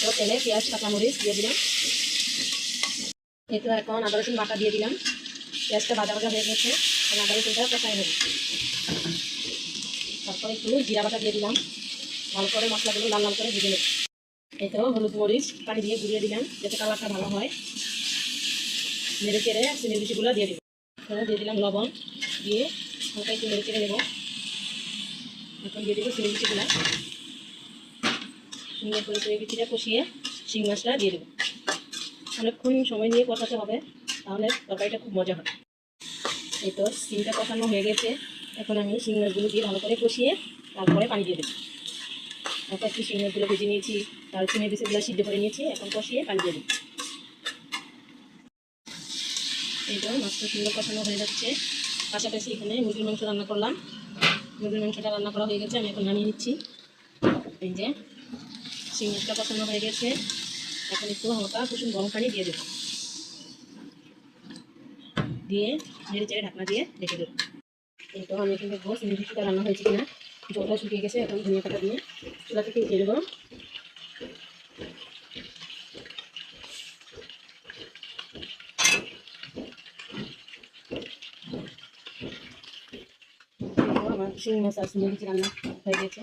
তো তেলে পেঁয়াজ কাঁচামরিচ দিয়ে দিলাম। এই তো এখন আদা রসুন বাটা দিয়ে দিলাম। পেঁয়াজটা ভাজা ভাজা হয়ে গেছে, এখন আদা রসুনটা কষাই নেব। তারপরে একটু জিরা বাটা দিয়ে দিলাম, ভালো করে মশলাগুলো লাল লাল করে ভেজে নেব। এই তো হলুদ মরিচ পানি দিয়ে গুলিয়ে দিলাম যাতে কালারটা ভালো হয়। নেড়ে চেড়ে চিনির বিচিগুলো দিয়ে দিব। দিয়ে দিলাম লবণ, দিয়ে হালকা একটু নেড়ে চেড়ে নেব। এখন দিয়ে দেবো চিনির বিচিগুলো। সুন্দর করে চিনির বিচিটা কষিয়ে শিং মাছটা দিয়ে দেবো। অনেকক্ষণ সময় নিয়ে কষাতে হবে, তাহলে তরকারিটা খুব মজা হবে। এই তো শিংটা কষানো হয়ে গেছে, এখন আমি শিং মাছগুলো দিয়ে ভালো করে কষিয়ে তারপরে পানি দিয়ে দেবো। তারপর একটু শিং মাছগুলো ভেজে নিয়েছি, তার চিনির বিচিগুলো সিদ্ধ করে নিয়েছি, এখন কষিয়ে পানি দিয়ে দেবো। এই তো মাছটা সুন্দর কষানো হয়ে যাচ্ছে। পাশাপাশি এখানে মুরগির মাংস রান্না করলাম। মুরগির মাংসটা রান্না করা হয়ে গেছে, আমি এখন নামিয়ে নিচ্ছি। এই যে শিং মাছটা কষানো হয়ে গেছে, এখন একটু হালকা কুসুম গরম পানি দিয়ে দেবো। দিয়ে নেড়ে চেড়ে ঢাকনা দিয়ে রেখে দেবো। এই তো আমি এখানে দেখবো চিংড়ি মাছটা রান্না হয়েছে কিনা। জলটা শুকিয়ে গেছে, এখন ধনিয়া পাতা দিয়ে চুলা থেকে উঠিয়ে দেবো। আমার শিং মাছ আর চিংড়ি মাছ রান্না হয়ে গেছে।